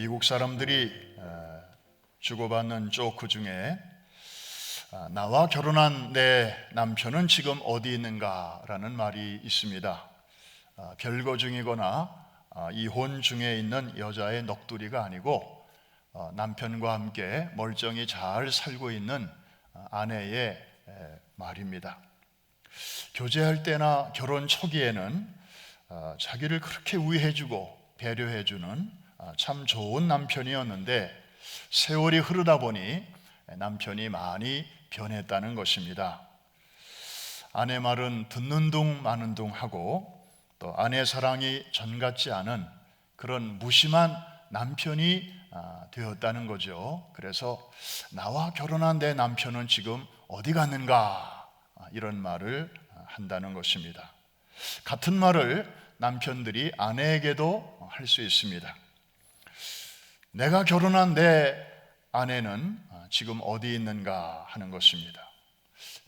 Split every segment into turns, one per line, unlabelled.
미국 사람들이 주고받는 조크 중에 나와 결혼한 내 남편은 지금 어디 있는가라는 말이 있습니다. 별거 중이거나 이혼 중에 있는 여자의 넋두리가 아니고 남편과 함께 멀쩡히 잘 살고 있는 아내의 말입니다. 교제할 때나 결혼 초기에는 자기를 그렇게 위해주고 배려해주는 참 좋은 남편이었는데 세월이 흐르다 보니 남편이 많이 변했다는 것입니다. 아내 말은 듣는 둥 마는 둥 하고 또 아내 사랑이 전 같지 않은 그런 무심한 남편이 되었다는 거죠. 그래서 나와 결혼한 내 남편은 지금 어디 갔는가 이런 말을 한다는 것입니다. 같은 말을 남편들이 아내에게도 할 수 있습니다. 내가 결혼한 내 아내는 지금 어디 있는가 하는 것입니다.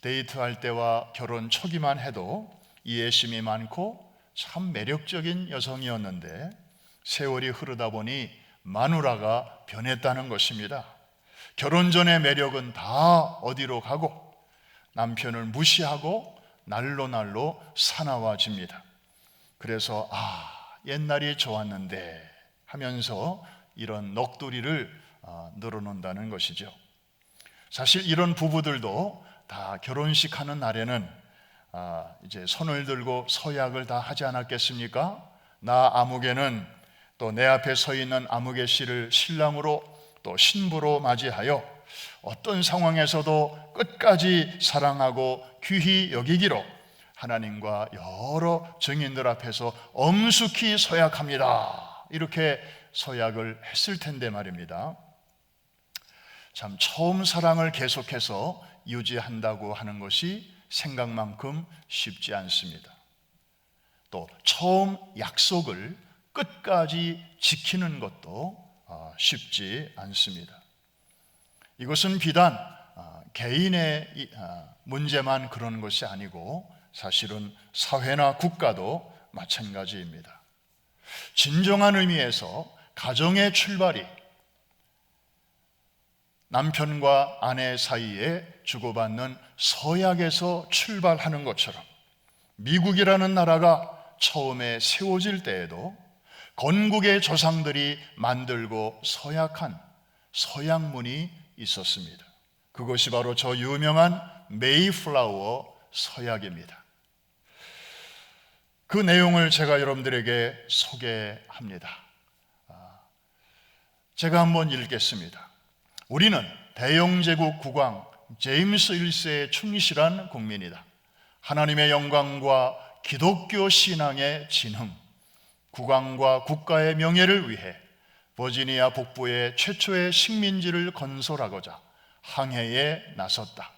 데이트할 때와 결혼 초기만 해도 이해심이 많고 참 매력적인 여성이었는데 세월이 흐르다 보니 마누라가 변했다는 것입니다. 결혼 전의 매력은 다 어디로 가고 남편을 무시하고 날로 사나워집니다. 그래서 옛날이 좋았는데 하면서 이런 넋두리를 늘어놓는다는 것이죠. 사실 이런 부부들도 다 결혼식 하는 날에는 이제 손을 들고 서약을 다 하지 않았겠습니까? 나 아무개는 또 내 앞에 서 있는 아무개 씨를 신랑으로 또 신부로 맞이하여 어떤 상황에서도 끝까지 사랑하고 귀히 여기기로 하나님과 여러 증인들 앞에서 엄숙히 서약합니다. 이렇게 서약을 했을 텐데 말입니다. 참 처음 사랑을 계속해서 유지한다고 하는 것이 생각만큼 쉽지 않습니다. 또 처음 약속을 끝까지 지키는 것도 쉽지 않습니다. 이것은 비단 개인의 문제만 그런 것이 아니고 사실은 사회나 국가도 마찬가지입니다. 진정한 의미에서 가정의 출발이 남편과 아내 사이에 주고받는 서약에서 출발하는 것처럼 미국이라는 나라가 처음에 세워질 때에도 건국의 조상들이 만들고 서약한 서약문이 있었습니다. 그것이 바로 저 유명한 메이플라워 서약입니다. 그 내용을 제가 여러분들에게 소개합니다. 제가 한번 읽겠습니다. 우리는 대영제국 국왕 제임스 1세의 충실한 국민이다. 하나님의 영광과 기독교 신앙의 진흥, 국왕과 국가의 명예를 위해 버지니아 북부의 최초의 식민지를 건설하고자 항해에 나섰다.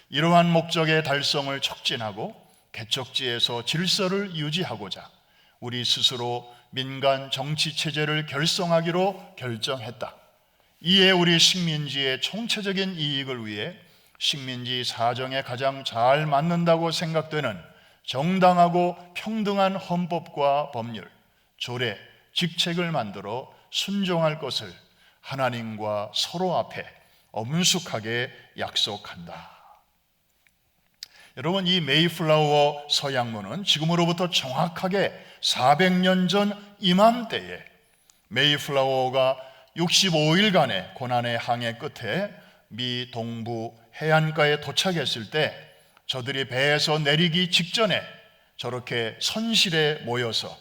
이러한 목적의 달성을 촉진하고 개척지에서 질서를 유지하고자 우리 스스로 민간 정치 체제를 결성하기로 결정했다. 이에 우리 식민지의 총체적인 이익을 위해 식민지 사정에 가장 잘 맞는다고 생각되는 정당하고 평등한 헌법과 법률, 조례, 직책을 만들어 순종할 것을 하나님과 서로 앞에 엄숙하게 약속한다. 여러분, 이 메이플라워 서약문은 지금으로부터 정확하게 400년 전 이맘때에 메이플라워가 65일간의 고난의 항해 끝에 미 동부 해안가에 도착했을 때 저들이 배에서 내리기 직전에 저렇게 선실에 모여서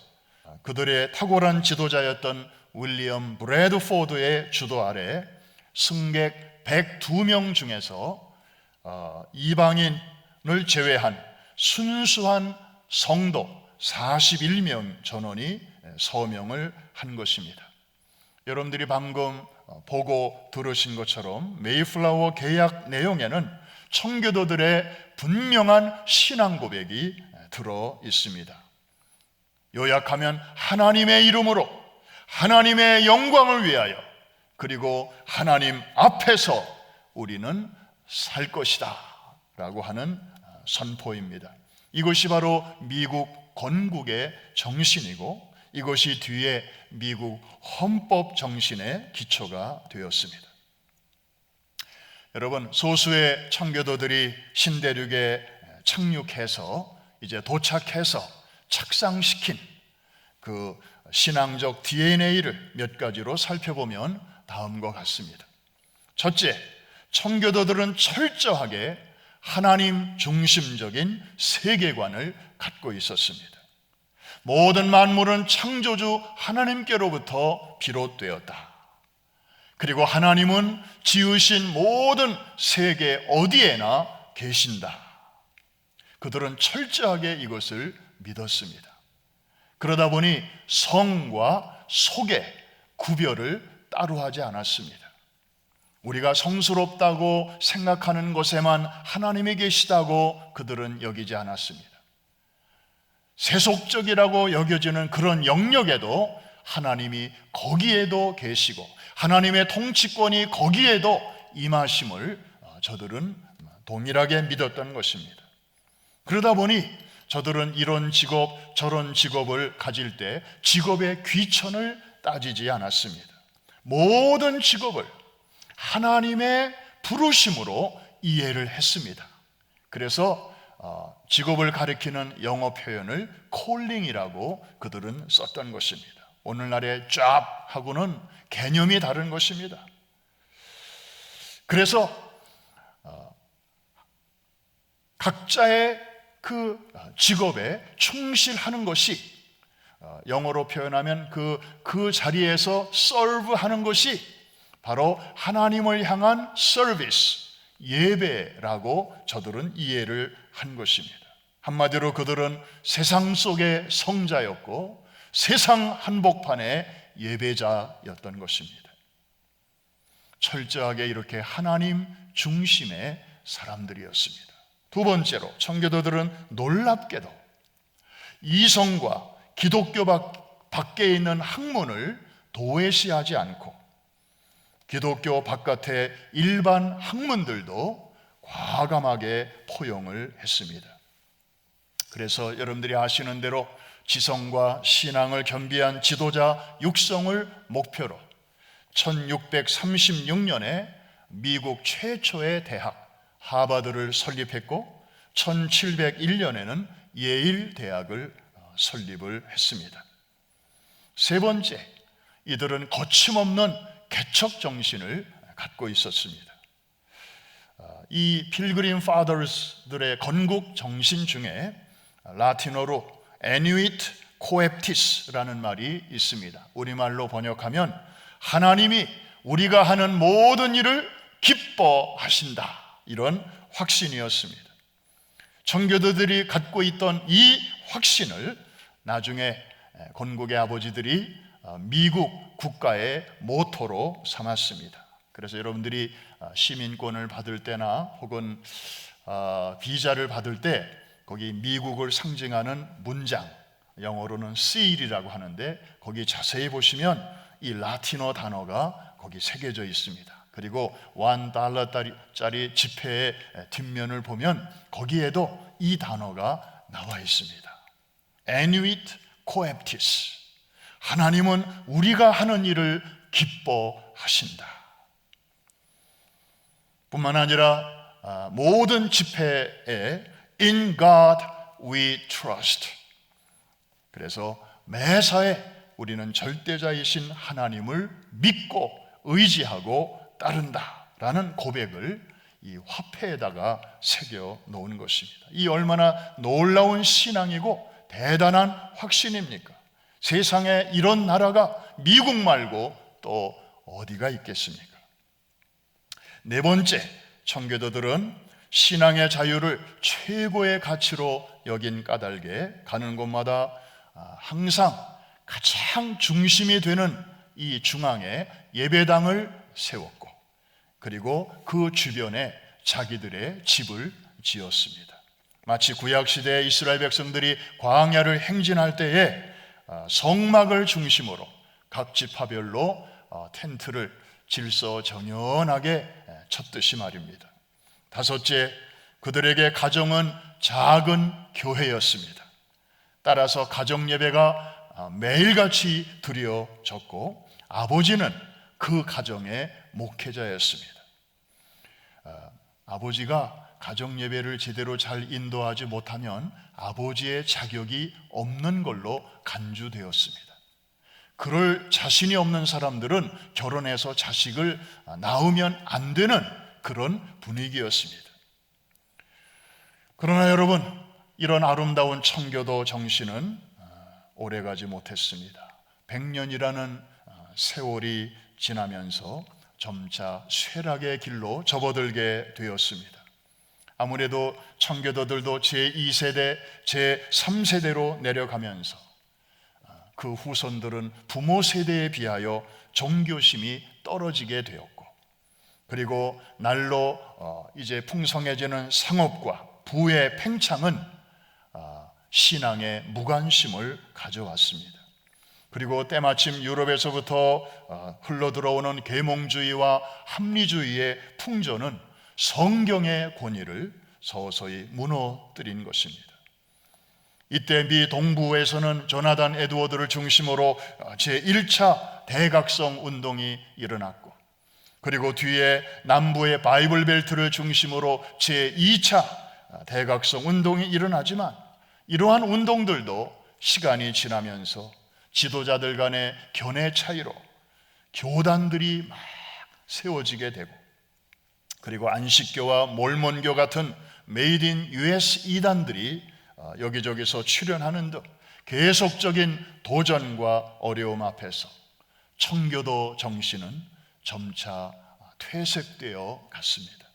그들의 탁월한 지도자였던 윌리엄 브래드포드의 주도 아래 승객 102명 중에서 이방인을 제외한 순수한 성도 41명 전원이 서명을 한 것입니다. 여러분들이 방금 보고 들으신 것처럼 메이플라워 계약 내용에는 청교도들의 분명한 신앙 고백이 들어 있습니다. 요약하면 하나님의 이름으로 하나님의 영광을 위하여 그리고 하나님 앞에서 우리는 살 것이다 라고 하는 선포입니다. 이것이 바로 미국 건국의 정신이고 이것이 뒤에 미국 헌법 정신의 기초가 되었습니다. 여러분, 소수의 청교도들이 신대륙에 착륙해서 이제 도착해서 착상시킨 그 신앙적 DNA를 몇 가지로 살펴보면 다음과 같습니다. 첫째, 청교도들은 철저하게 하나님 중심적인 세계관을 갖고 있었습니다. 모든 만물은 창조주 하나님께로부터 비롯되었다. 그리고 하나님은 지으신 모든 세계 어디에나 계신다. 그들은 철저하게 이것을 믿었습니다. 그러다 보니 성과 속의 구별을 따로 하지 않았습니다. 우리가 성스럽다고 생각하는 곳에만 하나님이 계시다고 그들은 여기지 않았습니다. 세속적이라고 여겨지는 그런 영역에도 하나님이 거기에도 계시고 하나님의 통치권이 거기에도 임하심을 저들은 동일하게 믿었던 것입니다. 그러다 보니 저들은 이런 직업 저런 직업을 가질 때 직업의 귀천을 따지지 않았습니다. 모든 직업을 하나님의 부르심으로 이해를 했습니다. 그래서 직업을 가리키는 영어 표현을 calling이라고 그들은 썼던 것입니다. 오늘날의 job하고는 개념이 다른 것입니다. 그래서 각자의 그 직업에 충실하는 것이 영어로 표현하면 그 자리에서 serve하는 것이 바로 하나님을 향한 서비스, 예배라고 저들은 이해를 한 것입니다. 한마디로 그들은 세상 속의 성자였고 세상 한복판의 예배자였던 것입니다. 철저하게 이렇게 하나님 중심의 사람들이었습니다. 두 번째로 청교도들은 놀랍게도 이성과 기독교 밖에 있는 학문을 도외시하지 않고 기독교 바깥의 일반 학문들도 과감하게 포용을 했습니다. 그래서 여러분들이 아시는 대로 지성과 신앙을 겸비한 지도자 육성을 목표로 1636년에 미국 최초의 대학 하버드를 설립했고 1701년에는 예일 대학을 설립을 했습니다. 세 번째, 이들은 거침없는 개척 정신을 갖고 있었습니다. 이 필그림 파더스들의 건국 정신 중에 라틴어로 Annuit Coeptis라는 말이 있습니다. 우리말로 번역하면 하나님이 우리가 하는 모든 일을 기뻐하신다, 이런 확신이었습니다. 청교도들이 갖고 있던 이 확신을 나중에 건국의 아버지들이 미국 국가의 모토로 삼았습니다. 그래서 여러분들이 시민권을 받을 때나 혹은 비자를 받을 때 거기 미국을 상징하는 문장, 영어로는 seal이라고 하는데 거기 자세히 보시면 이 라틴어 단어가 거기 새겨져 있습니다. 그리고 $1짜리 지폐의 뒷면을 보면 거기에도 이 단어가 나와 있습니다. Annuit Coeptis. 하나님은 우리가 하는 일을 기뻐하신다. 뿐만 아니라 모든 지폐에 In God we trust. 그래서 매사에 우리는 절대자이신 하나님을 믿고 의지하고 따른다라는 고백을 이 화폐에다가 새겨 놓은 것입니다. 이 얼마나 놀라운 신앙이고 대단한 확신입니까? 세상에 이런 나라가 미국 말고 또 어디가 있겠습니까? 네 번째, 청교도들은 신앙의 자유를 최고의 가치로 여긴 까닭에 가는 곳마다 항상 가장 중심이 되는 이 중앙에 예배당을 세웠고 그리고 그 주변에 자기들의 집을 지었습니다. 마치 구약시대의 이스라엘 백성들이 광야를 행진할 때에 성막을 중심으로 각 지파별로 텐트를 질서정연하게 쳤듯이 말입니다. 다섯째, 그들에게 가정은 작은 교회였습니다. 따라서 가정 예배가 매일같이 드려졌고, 아버지는 그 가정의 목회자였습니다. 아버지가 가정 예배를 제대로 잘 인도하지 못하면 아버지의 자격이 없는 걸로 간주되었습니다. 그럴 자신이 없는 사람들은 결혼해서 자식을 낳으면 안 되는 그런 분위기였습니다. 그러나 여러분, 이런 아름다운 청교도 정신은 오래가지 못했습니다. 100년이라는 세월이 지나면서 점차 쇠락의 길로 접어들게 되었습니다. 아무래도 청교도들도 제2세대, 제3세대로 내려가면서 그 후손들은 부모 세대에 비하여 종교심이 떨어지게 되었고, 그리고 날로 이제 풍성해지는 상업과 부의 팽창은 신앙의 무관심을 가져왔습니다. 그리고 때마침 유럽에서부터 흘러들어오는 계몽주의와 합리주의의 풍조는 성경의 권위를 서서히 무너뜨린 것입니다. 이때 미 동부에서는 조나단 에드워드를 중심으로 제1차 대각성 운동이 일어났고, 그리고 뒤에 남부의 바이블 벨트를 중심으로 제2차 대각성 운동이 일어나지만, 이러한 운동들도 시간이 지나면서 지도자들 간의 견해 차이로 교단들이 막 세워지게 되고, 그리고 안식교와 몰몬교 같은 메이드 인 US 이단들이 여기저기서 출현하는 등 계속적인 도전과 어려움 앞에서 청교도 정신은 점차 퇴색되어 갔습니다.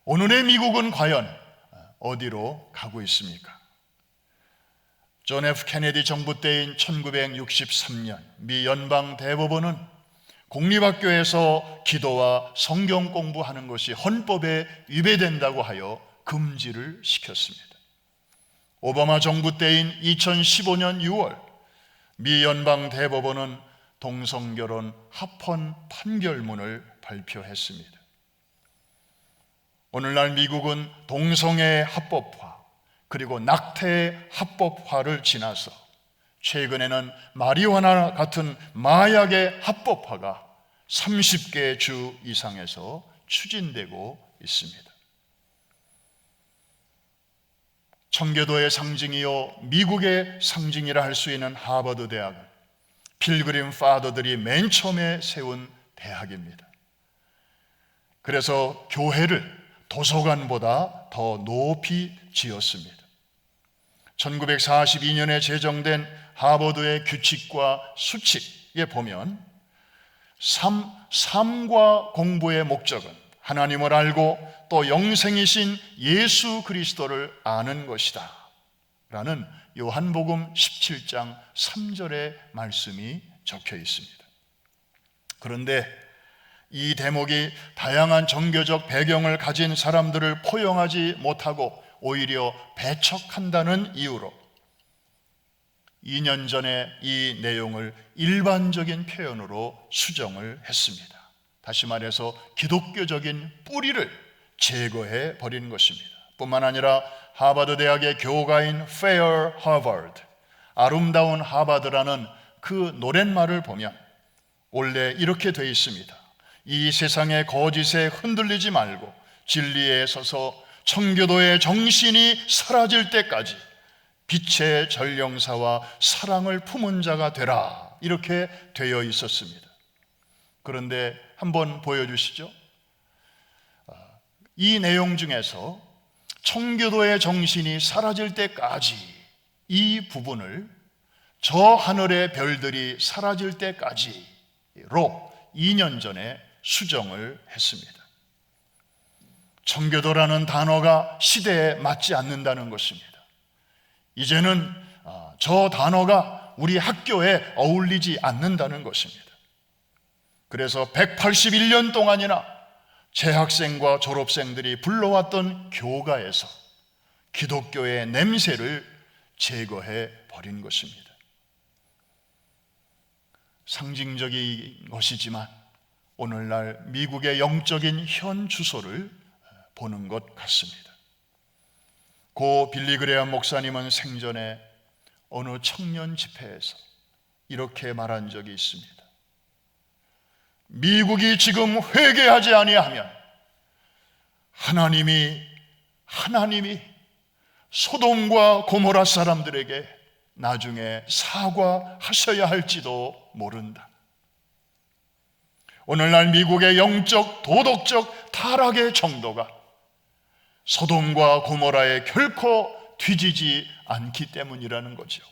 오늘의 미국은 과연 어디로 가고 있습니까? 존 F 케네디 정부 때인 1963년 미 연방 대법원은 공립학교에서 기도와 성경 공부하는 것이 헌법에 위배된다고 하여 금지를 시켰습니다. 오바마 정부 때인 2015년 6월 미 연방 대법원은 동성결혼 합헌 판결문을 발표했습니다. 오늘날 미국은 동성애 합법화, 그리고 낙태 합법화를 지나서 최근에는 마리화나 같은 마약의 합법화가 30개 주 이상에서 추진되고 있습니다. 청교도의 상징이요 미국의 상징이라 할 수 있는 하버드 대학은 필그림 파더들이 맨 처음에 세운 대학입니다. 그래서 교회를 도서관보다 더 높이 지었습니다. 1942년에 제정된 하버드의 규칙과 수칙에 보면 삶과 공부의 목적은 하나님을 알고 또 영생이신 예수 그리스도를 아는 것이다 라는 요한복음 17장 3절의 말씀이 적혀 있습니다. 그런데 이 대목이 다양한 종교적 배경을 가진 사람들을 포용하지 못하고 오히려 배척한다는 이유로 2년 전에 이 내용을 일반적인 표현으로 수정을 했습니다. 다시 말해서 기독교적인 뿌리를 제거해 버린 것입니다. 뿐만 아니라 하버드 대학의 교가인 Fair Harvard, 아름다운 하버드라는 그 노랫말을 보면 원래 이렇게 되어 있습니다. 이 세상의 거짓에 흔들리지 말고 진리에 서서 청교도의 정신이 사라질 때까지 빛의 전령사와 사랑을 품은 자가 되라, 이렇게 되어 있었습니다. 그런데 한번 보여주시죠. 이 내용 중에서 청교도의 정신이 사라질 때까지, 이 부분을 저 하늘의 별들이 사라질 때까지로 2년 전에 수정을 했습니다. 청교도라는 단어가 시대에 맞지 않는다는 것입니다. 이제는 저 단어가 우리 학교에 어울리지 않는다는 것입니다. 그래서 181년 동안이나 재학생과 졸업생들이 불러왔던 교가에서 기독교의 냄새를 제거해 버린 것입니다. 상징적인 것이지만 오늘날 미국의 영적인 현 주소를 보는 것 같습니다. 고 빌리 그레엄 목사님은 생전에 어느 청년 집회에서 이렇게 말한 적이 있습니다. 미국이 지금 회개하지 아니하면 하나님이 소돔과 고모라 사람들에게 나중에 사과하셔야 할지도 모른다. 오늘날 미국의 영적, 도덕적 타락의 정도가 소돔과 고모라에 결코 뒤지지 않기 때문이라는 거죠.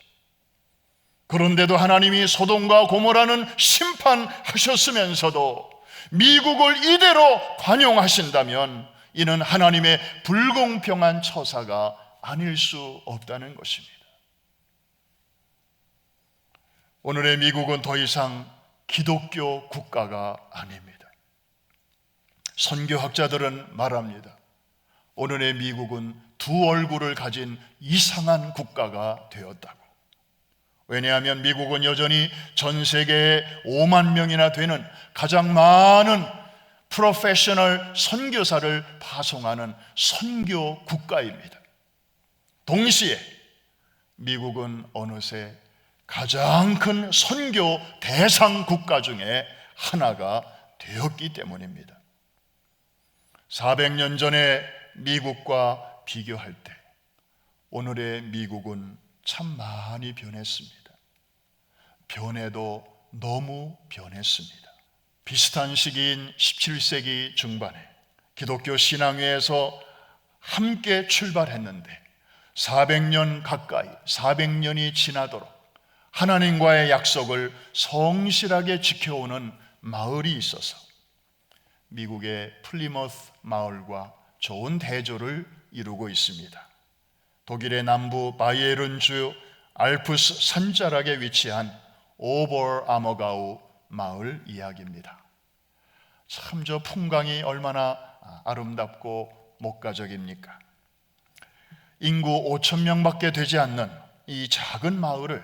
그런데도 하나님이 소돔과 고모라는 심판하셨으면서도 미국을 이대로 관용하신다면 이는 하나님의 불공평한 처사가 아닐 수 없다는 것입니다. 오늘의 미국은 더 이상 기독교 국가가 아닙니다. 선교학자들은 말합니다. 오늘의 미국은 두 얼굴을 가진 이상한 국가가 되었다고. 왜냐하면 미국은 여전히 전 세계에 5만 명이나 되는 가장 많은 프로페셔널 선교사를 파송하는 선교 국가입니다. 동시에 미국은 어느새 가장 큰 선교 대상 국가 중에 하나가 되었기 때문입니다. 400년 전의 미국과 비교할 때 오늘의 미국은 참 많이 변했습니다. 변해도 너무 변했습니다. 비슷한 시기인 17세기 중반에 기독교 신앙회에서 함께 출발했는데 400년 가까이 400년이 지나도록 하나님과의 약속을 성실하게 지켜오는 마을이 있어서 미국의 플리머스 마을과 좋은 대조를 이루고 있습니다. 독일의 남부 바이에른주 알프스 산자락에 위치한 오버아머가우 마을 이야기입니다. 참 저 풍광이 얼마나 아름답고 목가적입니까? 인구 5천 명밖에 되지 않는 이 작은 마을을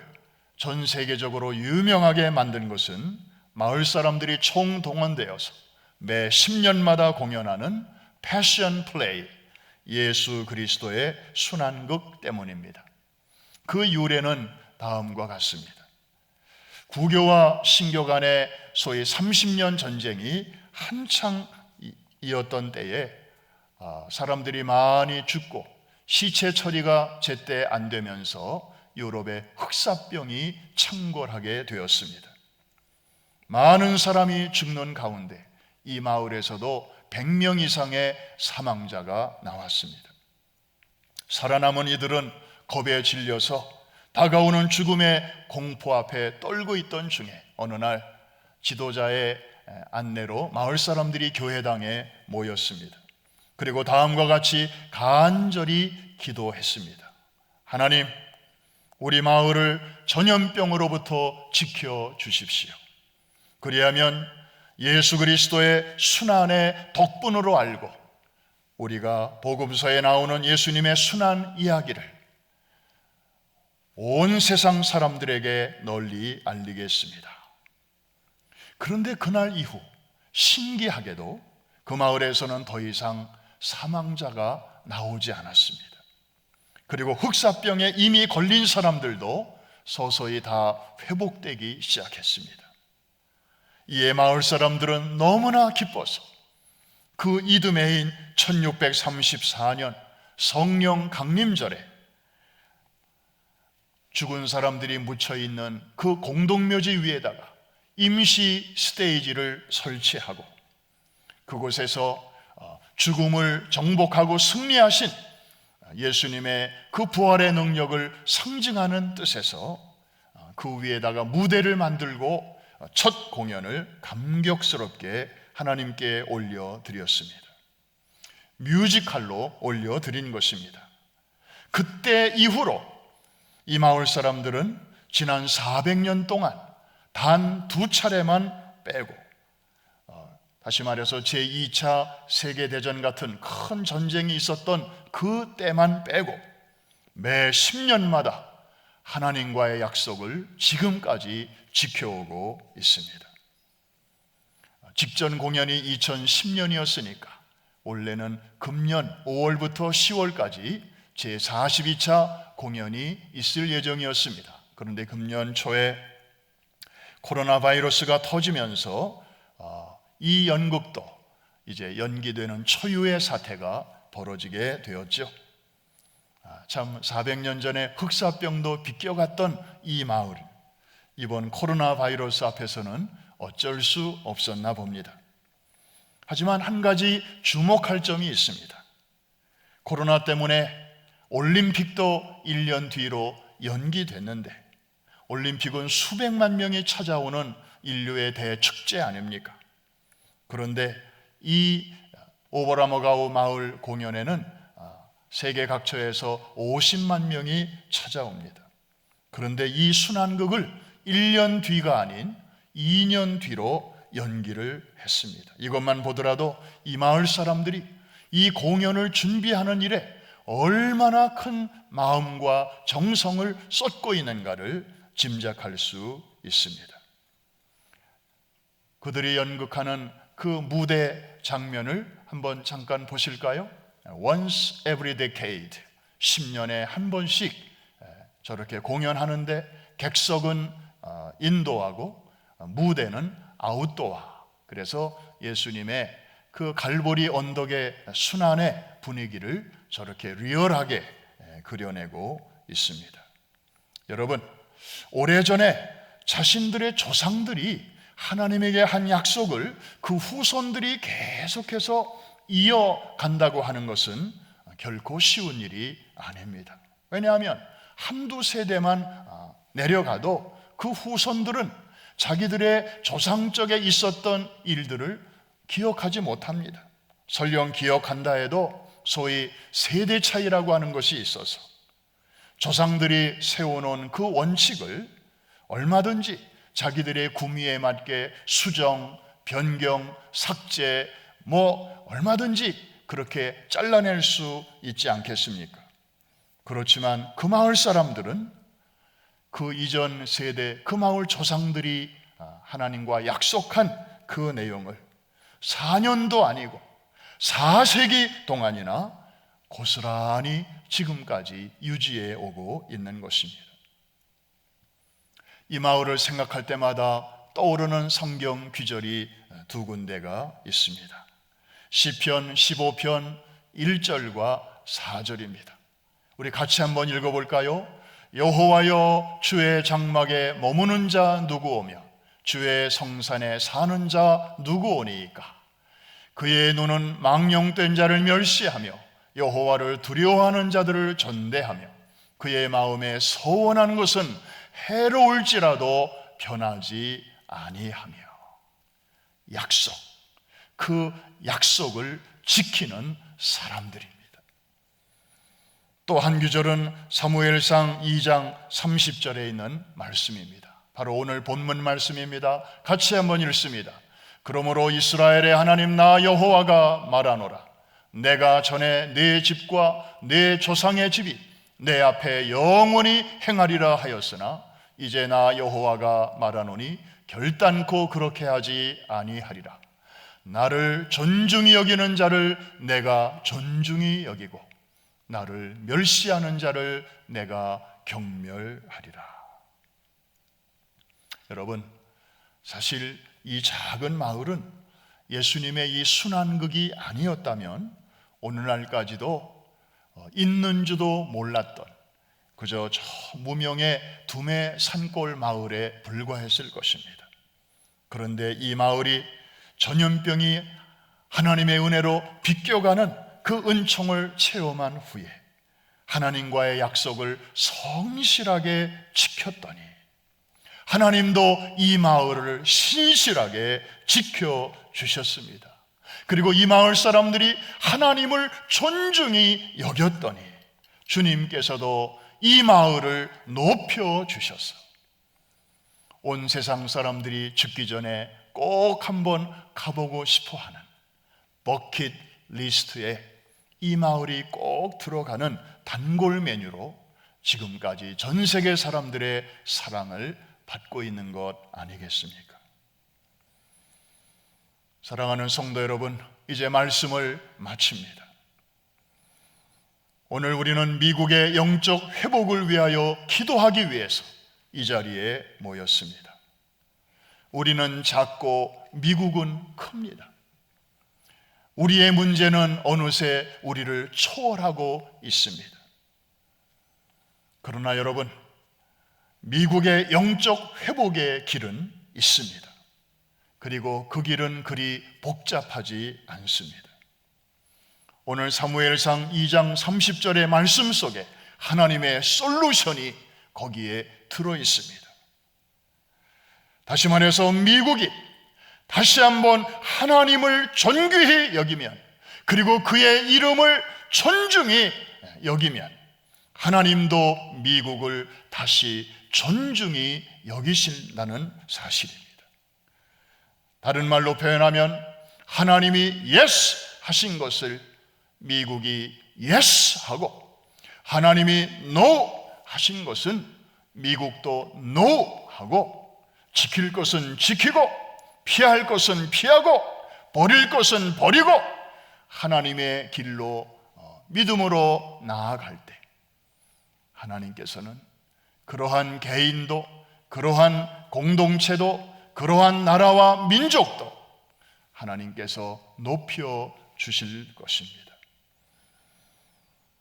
전 세계적으로 유명하게 만든 것은 마을 사람들이 총동원되어서 매 10년마다 공연하는 패션 플레이, 예수 그리스도의 순환극 때문입니다. 그 유래는 다음과 같습니다. 구교와 신교 간의 소위 30년 전쟁이 한창 이었던 때에 사람들이 많이 죽고 시체 처리가 제때 안 되면서 유럽에 흑사병이 창궐하게 되었습니다. 많은 사람이 죽는 가운데 이 마을에서도 100명 이상의 사망자가 나왔습니다. 살아남은 이들은 겁에 질려서 다가오는 죽음의 공포 앞에 떨고 있던 중에 어느 날 지도자의 안내로 마을 사람들이 교회당에 모였습니다. 그리고 다음과 같이 간절히 기도했습니다. 하나님, 우리 마을을 전염병으로부터 지켜주십시오. 그리하면 예수 그리스도의 순환의 덕분으로 알고 우리가 복음서에 나오는 예수님의 순환 이야기를 온 세상 사람들에게 널리 알리겠습니다. 그런데 그날 이후 신기하게도 그 마을에서는 더 이상 사망자가 나오지 않았습니다. 그리고 흑사병에 이미 걸린 사람들도 서서히 다 회복되기 시작했습니다. 이에 마을 사람들은 너무나 기뻐서 그 이듬해인 1634년 성령 강림절에 죽은 사람들이 묻혀있는 그 공동묘지 위에다가 임시 스테이지를 설치하고 그곳에서 죽음을 정복하고 승리하신 예수님의 그 부활의 능력을 상징하는 뜻에서 그 위에다가 무대를 만들고 첫 공연을 감격스럽게 하나님께 올려드렸습니다. 뮤지컬로 올려드린 것입니다. 그때 이후로 이 마을 사람들은 지난 400년 동안 단 2차례만 빼고 다시 말해서 제2차 세계대전 같은 큰 전쟁이 있었던 그 때만 빼고 매 10년마다 하나님과의 약속을 지금까지 지켜오고 있습니다. 직전 공연이 2010년이었으니까 원래는 금년 5월부터 10월까지 제42차 공연이 있을 예정이었습니다. 그런데 금년 초에 코로나 바이러스가 터지면서 이 연극도 이제 연기되는 초유의 사태가 벌어지게 되었죠. 참 400년 전에 흑사병도 비껴갔던 이 마을, 이번 코로나 바이러스 앞에서는 어쩔 수 없었나 봅니다. 하지만 한 가지 주목할 점이 있습니다. 코로나 때문에 올림픽도 1년 뒤로 연기됐는데, 올림픽은 수백만 명이 찾아오는 인류의 대축제 아닙니까? 그런데 이 오버라머가우 마을 공연에는 세계 각처에서 50만 명이 찾아옵니다. 그런데 이 순환극을 1년 뒤가 아닌 2년 뒤로 연기를 했습니다. 이것만 보더라도 이 마을 사람들이 이 공연을 준비하는 일에 얼마나 큰 마음과 정성을 쏟고 있는가를 짐작할 수 있습니다. 그들이 연극하는 그 무대 장면을 한번 잠깐 보실까요? Once every decade, 10년에 한 번씩 저렇게 공연하는데 객석은 인도하고 무대는 아웃도어. 그래서 예수님의 그 갈보리 언덕의 순환의 분위기를 저렇게 리얼하게 그려내고 있습니다. 여러분, 오래전에 자신들의 조상들이 하나님에게 한 약속을 그 후손들이 계속해서 이어간다고 하는 것은 결코 쉬운 일이 아닙니다. 왜냐하면 한두 세대만 내려가도 그 후손들은 자기들의 조상적에 있었던 일들을 기억하지 못합니다. 설령 기억한다 해도 소위 세대 차이라고 하는 것이 있어서 조상들이 세워놓은 그 원칙을 얼마든지 자기들의 구미에 맞게 수정, 변경, 삭제, 얼마든지 그렇게 잘라낼 수 있지 않겠습니까? 그렇지만 그 마을 사람들은 그 이전 세대, 그 마을 조상들이 하나님과 약속한 그 내용을 4년도 아니고 4세기 동안이나 고스란히 지금까지 유지해 오고 있는 것입니다. 이 마을을 생각할 때마다 떠오르는 성경 귀절이 두 군데가 있습니다. 시편 15편 1절과 4절입니다. 우리 같이 한번 읽어볼까요? 여호와여, 주의 장막에 머무는 자 누구오며 주의 성산에 사는 자 누구오니이까? 그의 눈은 망령된 자를 멸시하며 여호와를 두려워하는 자들을 전대하며 그의 마음에 서원한 것은 해로울지라도 변하지 아니하며. 약속, 그 약속을 지키는 사람들입니다. 또 한 구절은 사무엘상 2장 30절에 있는 말씀입니다. 바로 오늘 본문 말씀입니다. 같이 한번 읽습니다. 그러므로 이스라엘의 하나님 나 여호와가 말하노라. 내가 전에 네 집과 네 조상의 집이 내 앞에 영원히 행하리라 하였으나 이제 나 여호와가 말하노니 결단코 그렇게 하지 아니하리라. 나를 존중히 여기는 자를 내가 존중히 여기고 나를 멸시하는 자를 내가 경멸하리라. 여러분, 사실 이 작은 마을은 예수님의 이 순환극이 아니었다면 오늘날까지도 있는 줄도 몰랐던 그저 저 무명의 두메 산골 마을에 불과했을 것입니다. 그런데 이 마을이 전염병이 하나님의 은혜로 비껴가는 그 은총을 체험한 후에 하나님과의 약속을 성실하게 지켰더니 하나님도 이 마을을 신실하게 지켜주셨습니다. 그리고 이 마을 사람들이 하나님을 존중히 여겼더니 주님께서도 이 마을을 높여주셔서 온 세상 사람들이 죽기 전에 꼭 한번 가보고 싶어하는 버킷 리스트에 이 마을이 꼭 들어가는 단골 메뉴로 지금까지 전 세계 사람들의 사랑을 받고 있는 것 아니겠습니까? 사랑하는 성도 여러분, 이제 말씀을 마칩니다. 오늘 우리는 미국의 영적 회복을 위하여 기도하기 위해서 이 자리에 모였습니다. 우리는 작고 미국은 큽니다. 우리의 문제는 어느새 우리를 초월하고 있습니다. 그러나 여러분, 미국의 영적 회복의 길은 있습니다. 그리고 그 길은 그리 복잡하지 않습니다. 오늘 사무엘상 2장 30절의 말씀 속에 하나님의 솔루션이 거기에 들어 있습니다. 다시 말해서 미국이 다시 한번 하나님을 존귀히 여기면, 그리고 그의 이름을 존중히 여기면 하나님도 미국을 다시 존중히 여기신다는 사실입니다. 다른 말로 표현하면 하나님이 yes 하신 것을 미국이 yes 하고, 하나님이 no 하신 것은 미국도 no 하고, 지킬 것은 지키고 피할 것은 피하고 버릴 것은 버리고 하나님의 길로 믿음으로 나아갈 때 하나님께서는 그러한 개인도, 그러한 공동체도, 그러한 나라와 민족도 하나님께서 높여 주실 것입니다.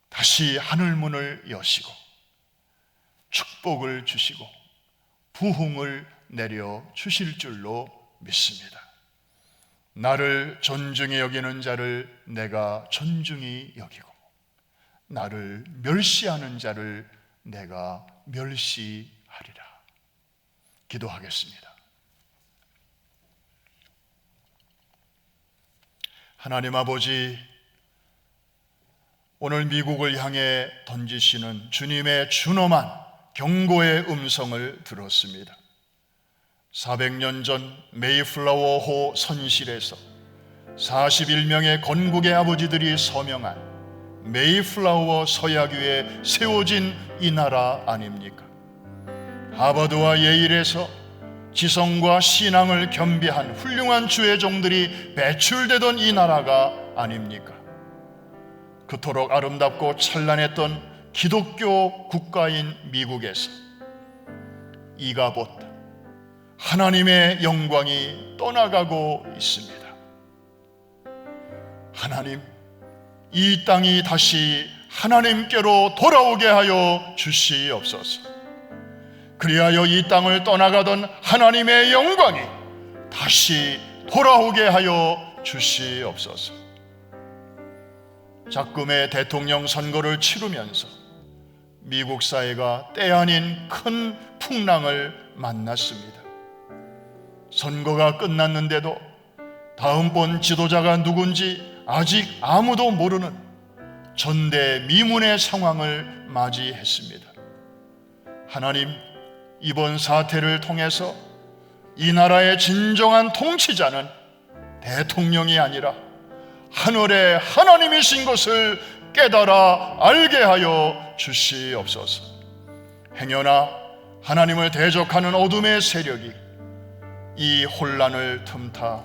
다시 하늘문을 여시고 축복을 주시고 부흥을 내려 주실 줄로 믿습니다. 나를 존중히 여기는 자를 내가 존중히 여기고, 나를 멸시하는 자를 내가 멸시하리라. 기도하겠습니다. 하나님 아버지, 오늘 미국을 향해 던지시는 주님의 준엄한 경고의 음성을 들었습니다. 400년 전 메이플라워호 선실에서 41명의 건국의 아버지들이 서명한 메이플라워 서약위에 세워진 이 나라 아닙니까? 하버드와 예일에서 지성과 신앙을 겸비한 훌륭한 주의 종들이 배출되던 이 나라가 아닙니까? 그토록 아름답고 찬란했던 기독교 국가인 미국에서 이가봇 하나님의 영광이 떠나가고 있습니다. 하나님, 이 땅이 다시 하나님께로 돌아오게 하여 주시옵소서. 그리하여 이 땅을 떠나가던 하나님의 영광이 다시 돌아오게 하여 주시옵소서. 작금의 대통령 선거를 치르면서 미국 사회가 때 아닌 큰 풍랑을 만났습니다. 선거가 끝났는데도 다음번 지도자가 누군지 아직 아무도 모르는 전대미문의 상황을 맞이했습니다. 하나님, 이번 사태를 통해서 이 나라의 진정한 통치자는 대통령이 아니라 하늘의 하나님이신 것을 깨달아 알게 하여 주시옵소서. 행여나 하나님을 대적하는 어둠의 세력이 이 혼란을 틈타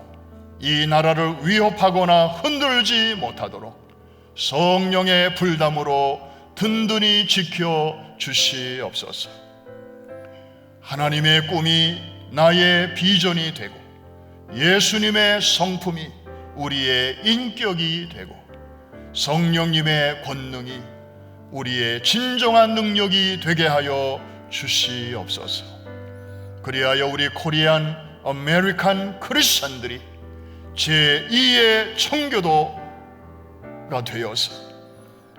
이 나라를 위협하거나 흔들지 못하도록 성령의 불담으로 든든히 지켜 주시옵소서. 하나님의 꿈이 나의 비전이 되고 예수님의 성품이 우리의 인격이 되고 성령님의 권능이 우리의 진정한 능력이 되게 하여 주시옵소서. 그리하여 우리 코리안 아메리칸 크리스천들이 제2의 청교도가 되어서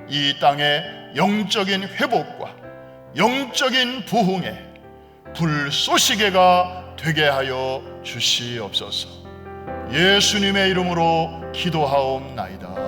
이 땅의 영적인 회복과 영적인 부흥의 불쏘시개가 되게 하여 주시옵소서. 예수님의 이름으로 기도하옵나이다.